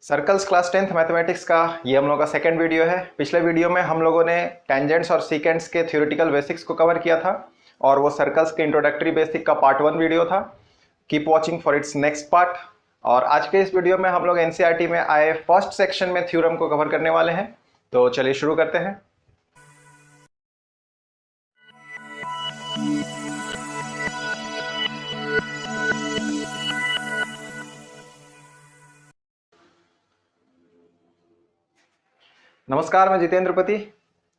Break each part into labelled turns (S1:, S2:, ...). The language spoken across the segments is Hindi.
S1: सर्कल्स क्लास 10th मैथमेटिक्स का ये हम लोगों का सेकंड वीडियो है। पिछले वीडियो में हम लोगों ने टेंजेंट्स और सीकेंट्स के थ्योरेटिकल बेसिक्स को कवर किया था और वो सर्कल्स के इंट्रोडक्टरी बेसिक का पार्ट 1 वीडियो था। Keep watching for its next part. और आज के इस वीडियो में हम लोग एनसीईआरटी में आए फर्स्ट सेक्शन में थ्योरम को कवर करने वाले हैं। तो चलिए शुरू करते हैं। नमस्कार, मैं जितेंद्र पति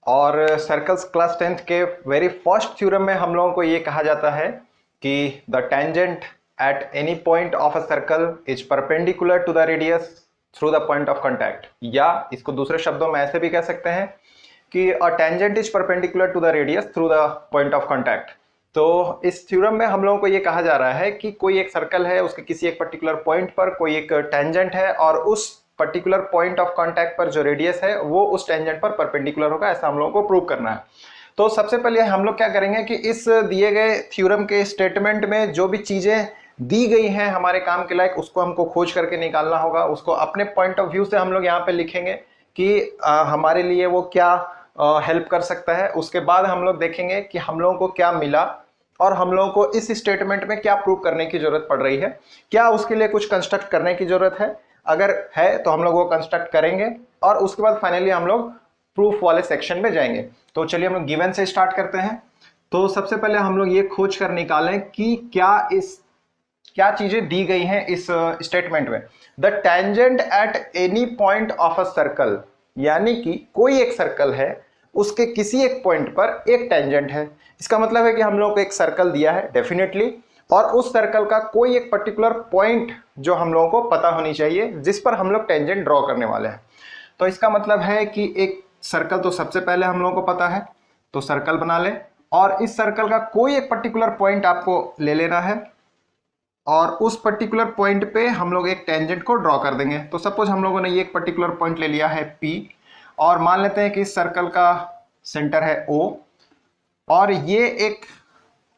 S1: और सर्कल्स क्लास 10th के वेरी फर्स्ट थ्योरम में हम लोगों को ये कहा जाता है कि the tangent at any point of a circle is perpendicular to the radius through the point of contact, या इसको दूसरे शब्दों में ऐसे भी कह सकते हैं कि a tangent is perpendicular to the radius through the point of contact. तो इस थ्योरम में हम लोगों को ये कहा जा रहा है कि कोई एक सर्कल है, उसके किसी एक पर्टिकुलर पॉइंट पर कोई एक टेंजेंट है और उस पर्टिकुलर पॉइंट ऑफ कांटेक्ट पर जो रेडियस है वो उस टेंजेंट पर परपेंडिकुलर होगा, ऐसा हम लोगों को प्रूव करना है। तो सबसे पहले हम लोग क्या करेंगे कि इस दिए गए थ्योरम के स्टेटमेंट में जो भी चीजें दी गई हैं हमारे काम के लायक, उसको हमको खोज करके निकालना होगा। उसको अपने पॉइंट ऑफ व्यू से हम लोग यहाँ पे लिखेंगे कि हमारे लिए वो क्या हेल्प कर सकता है। उसके बाद हम लोग देखेंगे कि हम लोगों को क्या मिला और हम लोगों को इस स्टेटमेंट में क्या प्रूव करने की जरूरत पड़ रही है, क्या उसके लिए कुछ कंस्ट्रक्ट करने की जरूरत है। अगर है तो हम लोग वो कंस्ट्रक्ट करेंगे और उसके बाद फाइनली हम लोग प्रूफ वाले सेक्शन में जाएंगे। तो चलिए हम लोग गिवन से स्टार्ट करते हैं। तो सबसे पहले हम लोग ये खोज कर निकालें कि क्या चीजें दी गई हैं इस स्टेटमेंट में। The tangent at any point of a circle, यानी कि कोई एक सर्कल है, उसके किसी एक पॉइंट पर एक टेंजेंट है। इसका मतलब है कि हम लोग को एक सर्कल दिया है डेफिनेटली, और उस सर्कल का कोई एक पर्टिकुलर पॉइंट जो हम लोगों को पता होनी चाहिए, जिस पर हम लोग टेंजेंट ड्रॉ करने वाले हैं। तो इसका मतलब है कि एक सर्कल तो सबसे पहले हम लोगों को पता है, तो सर्कल बना लें और इस सर्कल का कोई एक पर्टिकुलर पॉइंट आपको ले लेना है और उस पर्टिकुलर पॉइंट पे हम लोग एक टेंजेंट को ड्रॉ कर देंगे। तो सपोज हम लोगों ने ये एक पर्टिकुलर पॉइंट ले लिया है P और मान लेते हैं कि इस सर्कल का सेंटर है O और ये एक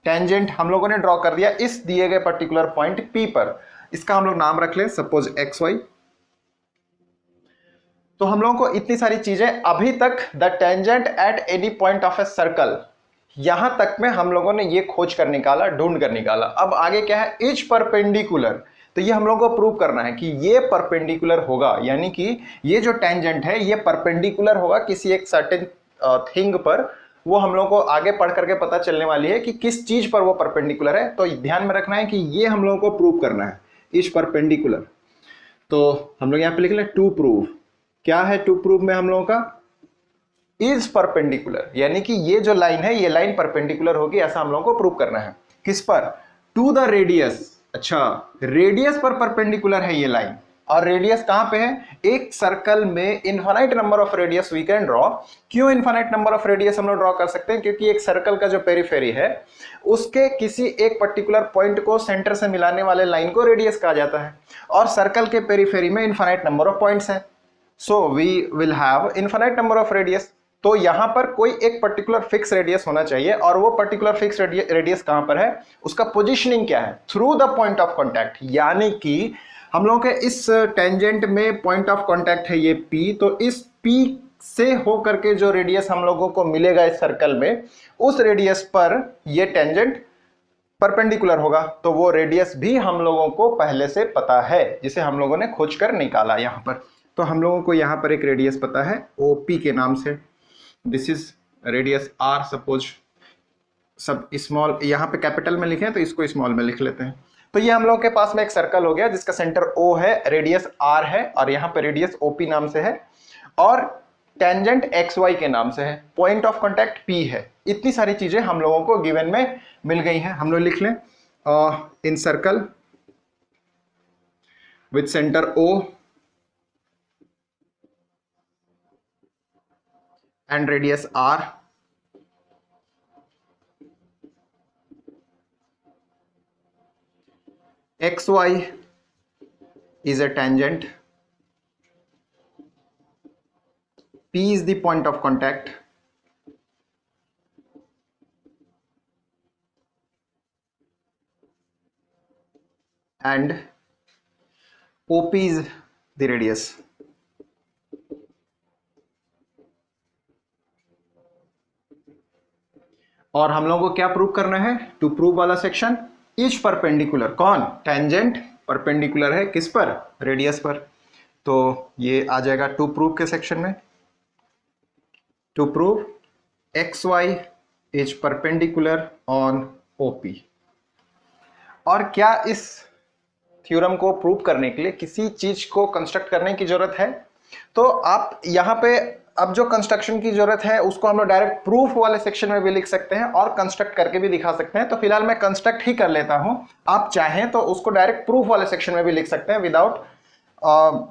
S1: टेंजेंट हम लोगों ने ड्रॉ कर दिया इस दिए गए पर्टिकुलर पॉइंट P पर। इसका हम लोग नाम रख लें सपोज XY। तो हम लोगों को इतनी सारी चीजें अभी तक the tangent at any point of a circle, यहां तक में हम लोगों ने ये खोज कर निकाला, ढूंढ कर निकाला। अब आगे क्या है, इज परपेंडिकुलर। तो ये हम लोगों को प्रूव करना है कि ये परपेंडिकुलर होगा, यानी कि ये जो टेंजेंट है ये परपेंडिकुलर होगा किसी एक सर्टेन थिंग पर। वो हम लोगों को आगे पढ़ करके पता चलने वाली है कि किस चीज पर वो परपेंडिकुलर है। तो ध्यान में रखना है कि ये हम लोगों को प्रूव करना है, इज परपेंडिकुलर। तो हम लोग यहाँ पे लिख लें टू प्रूव। क्या है टू प्रूव में हम लोगों का, इज परपेंडिकुलर, यानी कि ये जो लाइन है ये लाइन परपेंडिकुलर होगी, ऐसा हम लोगों को प्रूव करना है। किस पर, टू द रेडियस। अच्छा, रेडियस पर परपेंडिकुलर है ये लाइन। और रेडियस कहां पे है, एक सर्कल में infinite number of radius we can draw. क्यों इनफाइनाइट नंबर ऑफ रेडियस हम लोग ड्रॉ कर सकते हैं, क्योंकि एक सर्कल का जो पेरीफेरी है उसके किसी एक पर्टिकुलर पॉइंट को सेंटर से मिलाने वाले लाइन को रेडियस कहा जाता है। और सर्कल के पेरीफेरी में इनफाइनाइट नंबर ऑफ पॉइंट्स है, so we will have infinite number of radius. तो यहां पर कोई एक पर्टिकुलर फिक्स रेडियस होना चाहिए, और वो पर्टिकुलर फिक्स रेडियस कहां पर है, उसका पोजीशनिंग क्या है, through the point of contact. यानी कि हम लोगों के इस टेंजेंट में पॉइंट ऑफ कांटेक्ट है ये P, तो इस P से होकर के जो रेडियस हम लोगों को मिलेगा इस सर्कल में, उस रेडियस पर ये टेंजेंट परपेंडिकुलर होगा। तो वो रेडियस भी हम लोगों को पहले से पता है, जिसे हम लोगों ने खोज कर निकाला यहां पर। तो हम लोगों को यहां पर एक रेडियस पता है OP के नाम से। This is radius R suppose. सब स्मॉल यहाँ पे कैपिटल में लिखे हैं तो इसको स्मॉल में लिख लेते हैं। तो ये हम लोग के पास में एक सर्कल हो गया जिसका सेंटर O है, रेडियस R है और यहाँ पे रेडियस OP नाम से है और टेंजेंट XY के नाम से है, पॉइंट ऑफ कांटेक्ट P है। इतनी सारी चीजें हम लोगों को गिवन में मिल गई हैं। हम लोग लिख लें इन circle with centre O and radius R, XY is a tangent, P is the point of contact, and OP is the radius. और हम लोगों को क्या प्रूव करना है? टू प्रूव वाला सेक्शन इज परपेंडिकुलर, कौन? टेंजेंट परपेंडिकुलर है किस पर? रेडियस पर। तो ये आ जाएगा टू प्रूव के सेक्शन में, to prove X Y is perpendicular on OP. और क्या इस थ्योरम को प्रूव करने के लिए किसी चीज को कंस्ट्रक्ट करने की जरूरत है? तो आप यहाँ पे अब जो कंस्ट्रक्शन की जरूरत है उसको हम लोग डायरेक्ट प्रूफ वाले सेक्शन में भी लिख सकते हैं और कंस्ट्रक्ट करके भी दिखा सकते हैं। तो फिलहाल मैं कंस्ट्रक्ट ही कर लेता हूं, आप चाहें तो उसको डायरेक्ट प्रूफ वाले सेक्शन में भी लिख सकते हैं without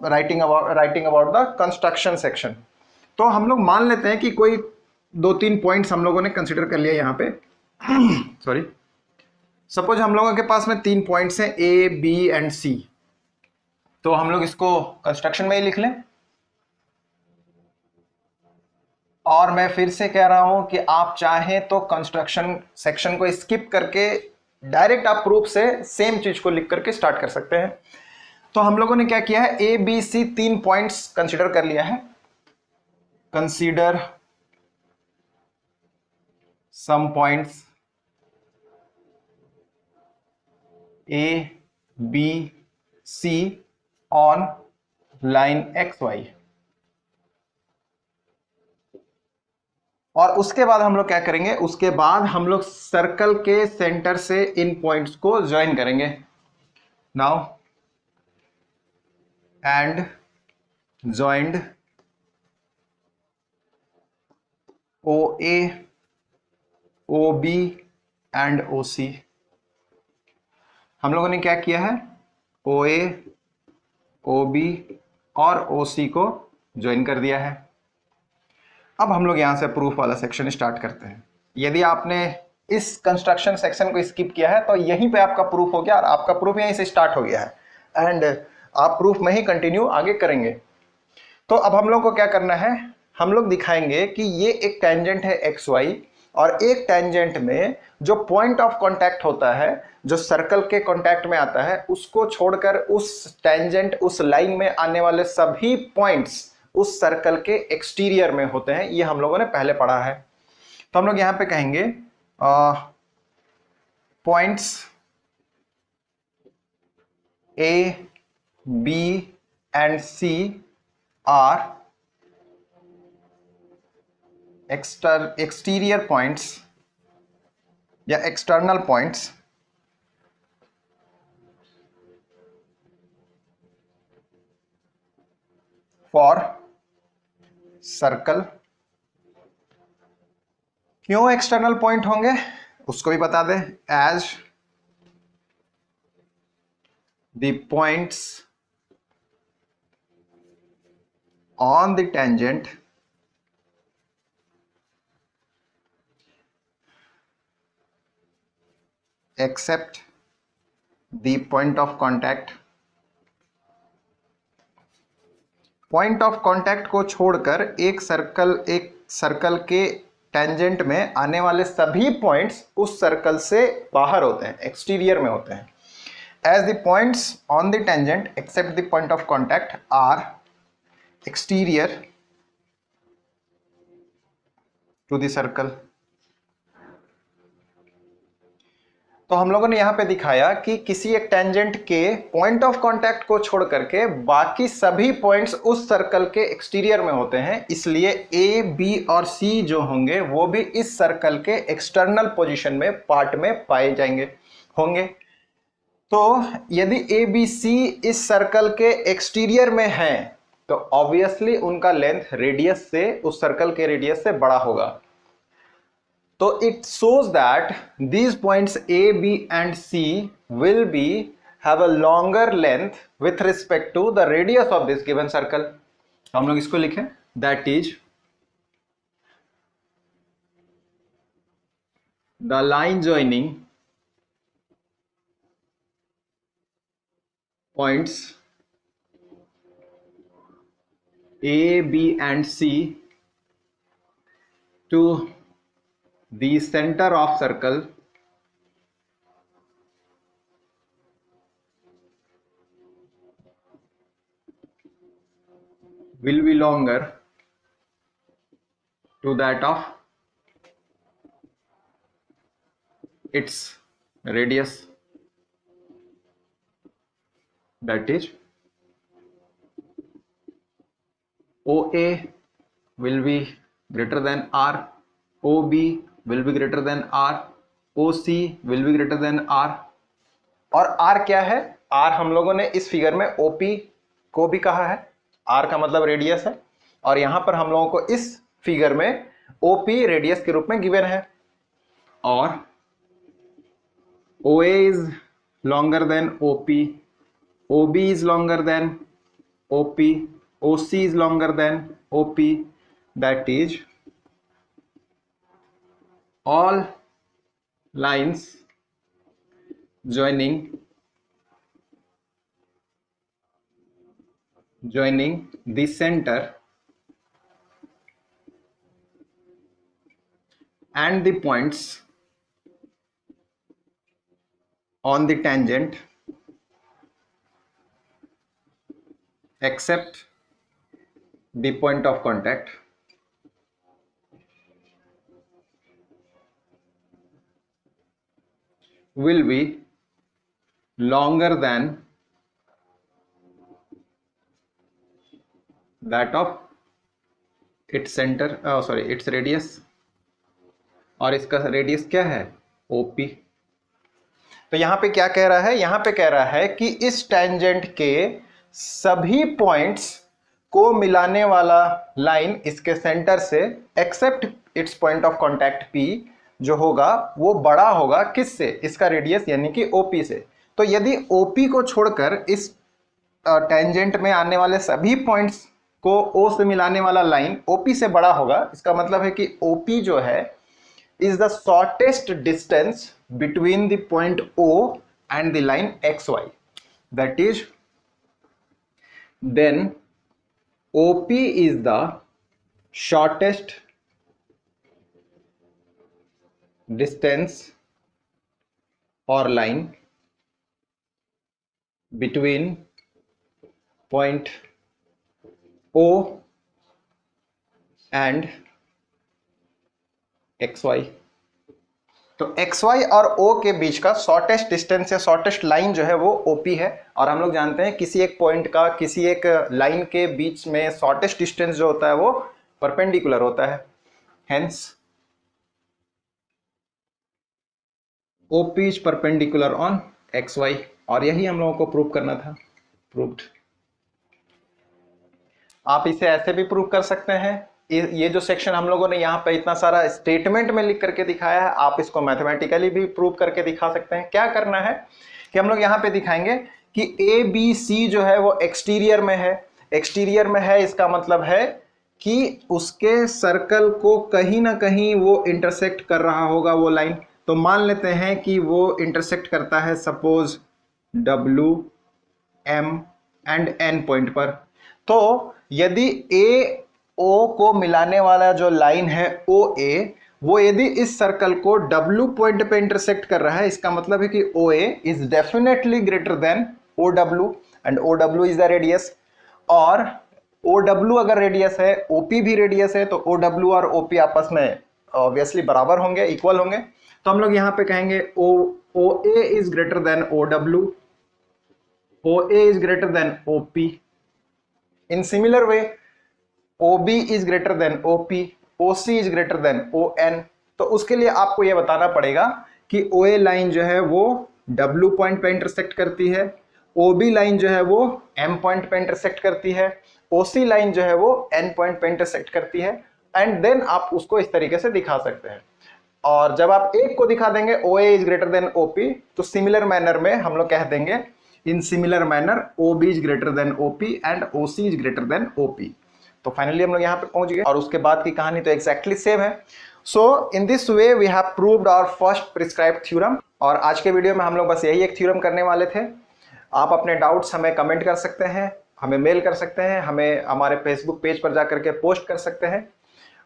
S1: writing about the construction section. तो हम लोग मान लेते हैं कि कोई 2-3 पॉइंट्स हम लोगों ने कंसिडर कर लिया यहाँ पे सॉरी, सपोज हम लोगों के पास में 3 पॉइंट्स हैं ए बी एंड सी। तो हम लोग इसको कंस्ट्रक्शन में ही लिख लें। और मैं फिर से कह रहा हूं कि आप चाहें तो कंस्ट्रक्शन सेक्शन को स्किप करके डायरेक्ट आप प्रूफ से सेम चीज को लिख करके स्टार्ट कर सकते हैं। तो हम लोगों ने क्या किया है, A B C 3 points consider कर लिया है। Consider some points A B C on line X Y. और उसके बाद हम लोग क्या करेंगे, उसके बाद हम लोग सर्कल के सेंटर से इन पॉइंट्स को ज्वाइन करेंगे। Now and joined O A O B and O C. हम लोगों ने क्या किया है, ओ ए ओ बी और ओ सी को ज्वाइन कर दिया है। अब हम लोग यहां से प्रूफ वाला सेक्शन स्टार्ट करते हैं। यदि आपने इस कंस्ट्रक्शन सेक्शन को स्किप किया है तो यहीं पे आपका प्रूफ हो गया और आपका प्रूफ यहीं से स्टार्ट हो गया है एंड आप प्रूफ में ही कंटिन्यू आगे करेंगे। तो अब हम लोग को क्या करना है, हम लोग दिखाएंगे कि ये एक टेंजेंट है एक्स वाई और एक टेंजेंट में जो पॉइंट ऑफ कांटेक्ट होता है, जो सर्कल के कांटेक्ट में आता है, उसको छोड़कर उस टेंजेंट उस लाइन में आने वाले सभी पॉइंट्स उस सर्कल के एक्सटीरियर में होते हैं। ये हम लोगों ने पहले पढ़ा है। तो हम लोग यहां पे कहेंगे points A B and C are exterior points या एक्सटर्नल पॉइंट्स फॉर सर्कल। क्यों एक्सटर्नल पॉइंट होंगे उसको भी बता दें, as the points on the tangent except the point of contact. Point of contact को छोड़कर एक सर्कल के टेंजेंट में आने वाले सभी पॉइंट्स उस सर्कल से बाहर होते हैं, एक्सटीरियर में होते हैं। As the points on the tangent except the point of contact are exterior to the circle. तो हम लोगों ने यहां पे दिखाया कि किसी एक टेंजेंट के पॉइंट ऑफ कांटेक्ट को छोड़ करके बाकी सभी पॉइंट्स उस सर्कल के एक्सटीरियर में होते हैं, इसलिए ए बी और सी जो होंगे वो भी इस सर्कल के एक्सटर्नल पोजीशन में पार्ट में पाए जाएंगे होंगे। तो यदि ए बी सी इस सर्कल के एक्सटीरियर में है तो ऑब्वियसली उनका लेंथ रेडियस से, उस सर्कल के रेडियस से बड़ा होगा। So it shows that these points A, B and C will have a longer length with respect to the radius of this given circle. तो हम लोग इसको लिखें, that is the line joining points A, B and C to the center of circle will be longer to that of its radius, that is OA will be greater than R, OB will be greater than R, OC will be greater than R। और R क्या है? R हम लोगों ने इस फिगर में OP को भी कहा है, R का मतलब रेडियस है, और यहां पर हम लोगों को इस फिगर में OP रेडियस के रूप में गिवन है। और OA is longer than OP, OB is longer than OP, OC is longer than OP, that is all lines joining the center and the points on the tangent except the point of contact will be longer than that of its center, its radius, और इसका रेडियस क्या है? OP। तो यहां पे क्या कह रहा है? यहां पे कह रहा है कि इस टेंजेंट के सभी पॉइंट्स को मिलाने वाला लाइन इसके सेंटर से except its point of contact P जो होगा वो बड़ा होगा किससे? इसका रेडियस यानी कि OP से। तो यदि OP को छोड़कर इस टेंजेंट में आने वाले सभी पॉइंट्स को O से मिलाने वाला लाइन OP से बड़ा होगा, इसका मतलब है कि OP जो है is the shortest distance between the point O and the line XY, that is then OP is the shortest distance or line between point O and XY। तो XY और O के बीच का शॉर्टेस्ट डिस्टेंस या शॉर्टेस्ट लाइन जो है वो OP है, और हम लोग जानते हैं किसी एक पॉइंट का किसी एक लाइन के बीच में शॉर्टेस्ट डिस्टेंस जो होता है वो परपेंडिकुलर होता है, hence OP is perpendicular on XY। और यही हम लोगों को प्रूव करना था, प्रूव्ड। आप इसे ऐसे भी प्रूव कर सकते हैं, ये जो सेक्शन हम लोगों ने यहाँ पे इतना सारा स्टेटमेंट में लिख करके दिखाया है, आप इसको मैथमेटिकली भी प्रूव करके दिखा सकते हैं। क्या करना है कि हम लोग यहाँ पे दिखाएंगे कि ABC जो है वो एक्सटीरियर में है। एक्सटीरियर में है इसका मतलब है कि उसके सर्कल को कहीं ना कहीं वो इंटरसेक्ट कर रहा होगा वो लाइन। तो मान लेते हैं कि वो इंटरसेक्ट करता है suppose W, M and N point पर। तो यदि O को मिलाने वाला जो लाइन है OA, वो यदि इस सर्कल को W पॉइंट पे इंटरसेक्ट कर रहा है, इसका मतलब है कि OA is definitely greater than OW and OW is the radius. और OW अगर रेडियस है, OP भी रेडियस है, तो OW और OP आपस में ऑब्वियसली बराबर होंगे, इक्वल होंगे। तो हम लोग यहाँ पे कहेंगे OA is greater than OW, OA is greater than OP। In similar way OB is greater than OP, OC is greater than ON। तो उसके लिए आपको यह बताना पड़ेगा कि OA लाइन जो है वो W पॉइंट पे इंटरसेक्ट करती है, OB लाइन जो है वो M पॉइंट पे इंटरसेक्ट करती है, OC लाइन जो है वो N पॉइंट पे इंटरसेक्ट करती है, एंड देन आप उसको इस तरीके से दिखा सकते हैं। और जब आप एक को दिखा देंगे OA is greater than OP, तो सिमिलर मैनर में हम लोग कह देंगे in similar manner OB is greater than OP and OC is greater than OP। तो फाइनली हम लोग यहाँ पे पहुंच गए, और उसके बाद की कहानी तो एग्जैक्टली सेम है। So in this way we have proved our first prescribed theorem. और आज के वीडियो में हम लोग बस यही एक थ्योरम करने वाले थे। आप अपने डाउट्स हमें कमेंट कर सकते हैं, हमें मेल कर सकते हैं, हमें हमारे फेसबुक पेज पर जा करके पोस्ट कर सकते हैं।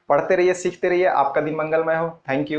S1: पढ़ते रहिए, सीखते रहिए, आपका दिन मंगलमय हो। Thank you.